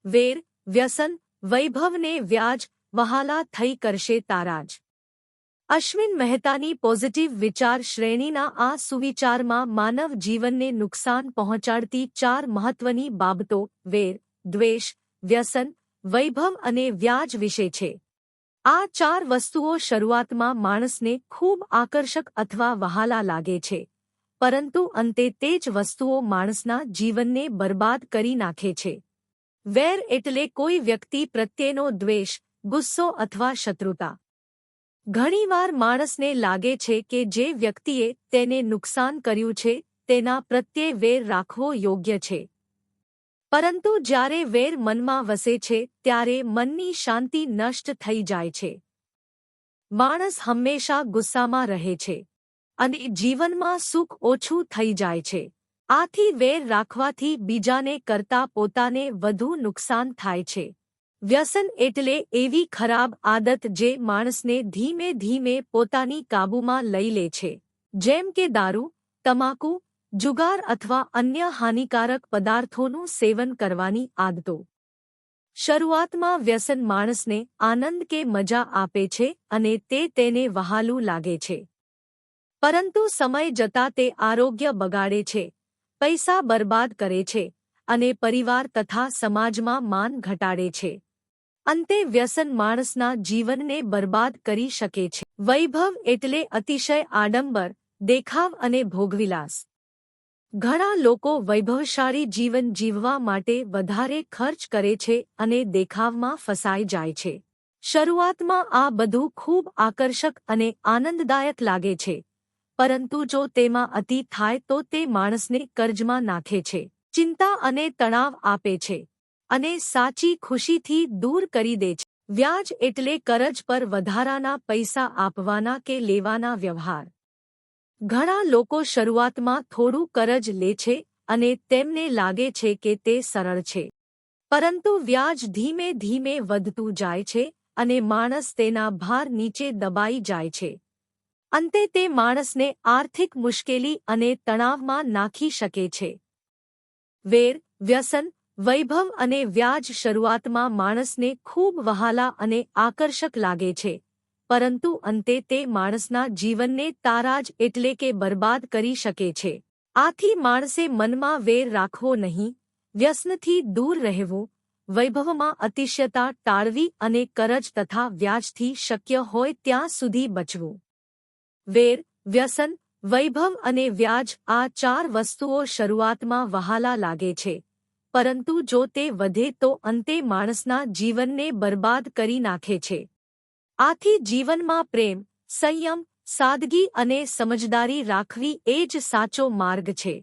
વેર, વ્યસન, વૈભવને વ્યાજ, વહાલા થઈ કરશે તારાજ। અશ્વિન મહેતાની પોઝિટિવ વિચાર શ્રેણીના આ સુવિચારમાં માનવ જીવનને નુકસાન પહોંચાડતી 4 મહત્વની બાબતો વેર, દ્વેષ, વ્યસન, વૈભવ અને વ્યાજ વિશે છે। આ 4 વસ્તુઓ શરૂઆતમાં માણસને ખૂબ આકર્ષક અથવા વહાલા લાગે છે, પરંતુ અંતે તે જ વસ્તુઓ માણસના જીવનને બરબાદ કરી નાખે છે। વેર એટલે કોઈ વ્યક્તિ પ્રત્યેનો દ્વેષ, ગુસ્સો અથવા શત્રુતા। ઘણીવાર માણસને લાગે છે કે જે વ્યક્તિએ તેને નુકસાન કર્યું છે તેના પ્રત્યે વેર રાખવો યોગ્ય છે, પરંતુ જ્યારે વેર મનમાં વસે છે ત્યારે મનની શાંતિ નષ્ટ થઈ જાય છે। માણસ હંમેશા ગુસ્સામાં રહે છે અને જીવનમાં સુખ ઓછું થઈ જાય છે। આથી વેર રાખવાથી બીજાને કરતાં પોતાને વધુ નુકસાન થાય છે। વ્યસન એટલે એવી ખરાબ આદત જે માણસને ધીમે ધીમે પોતાની કાબૂમાં લઈ લે છે, જેમ કે દારૂ, તમાકુ, જુગાર અથવા અન્ય હાનિકારક પદાર્થોનું સેવન કરવાની આદતો। શરૂઆતમાં વ્યસન માણસને આનંદ કે મજા આપે છે અને તેને વહાલું લાગે છે, પરંતુ સમય જતાં તે આરોગ્ય બગાડે છે, પૈસા બરબાદ કરે છે અને પરિવાર તથા સમાજમાં માન ઘટાડે છે। અંતે વ્યસન માણસના જીવનને બરબાદ કરી શકે છે। વૈભવ એટલે અતિશય આડંબર, દેખાવ અને ભોગવિલાસ। ઘણા લોકો વૈભવશાળી જીવન જીવવા માટે વધારે ખર્ચ કરે છે અને દેખાવમાં ફસાઈ જાય છે। શરૂઆતમાં આ બધું ખૂબ આકર્ષક અને આનંદદાયક લાગે છે, પરંતુ જો તેમાં અતિ થાય તો તે માણસને કર્જમાં નાખે છે, ચિંતા અને તણાવ આપે છે અને સાચી ખુશીથી દૂર કરી દે છે। વ્યાજ એટલે કરજ પર વધારાના પૈસા આપવાના કે લેવાના વ્યવહાર। ઘણા લોકો શરૂઆતમાં થોડું કરજ લે છે અને તેમને લાગે છે કે તે સરળ છે, પરંતુ વ્યાજ ધીમે ધીમે વધતું જાય છે અને માણસ તેના ભાર નીચે દબાઈ જાય છે। અંતે તે માણસને આર્થિક મુશ્કેલી અને તણાવમાં નાખી શકે છે। વેર, વ્યસન, વૈભવ અને વ્યાજ શરૂઆતમાં માણસને ખૂબ વહાલા અને આકર્ષક લાગે છે, પરંતુ અંતે તે માણસના જીવનને તારાજ એટલે કે બરબાદ કરી શકે છે। આથી માણસે મનમાં વેર રાખવો નહીં, વ્યસનથી દૂર રહેવું, વૈભવમાં અતિશયતા ટાળવી અને કરજ તથા વ્યાજથી શક્ય હોય ત્યાં સુધી બચવું। વેર, વ્યસન, વૈભવ અને વ્યાજ આ 4 વસ્તુઓ શરૂઆતમાં વહાલા લાગે છે, પરંતુ જો તે વધે તો અંતે માણસના જીવનને બરબાદ કરી નાખે છે। આથી જીવનમાં પ્રેમ, સંયમ, સાદગી અને સમજદારી રાખવી એ જ સાચો માર્ગ છે।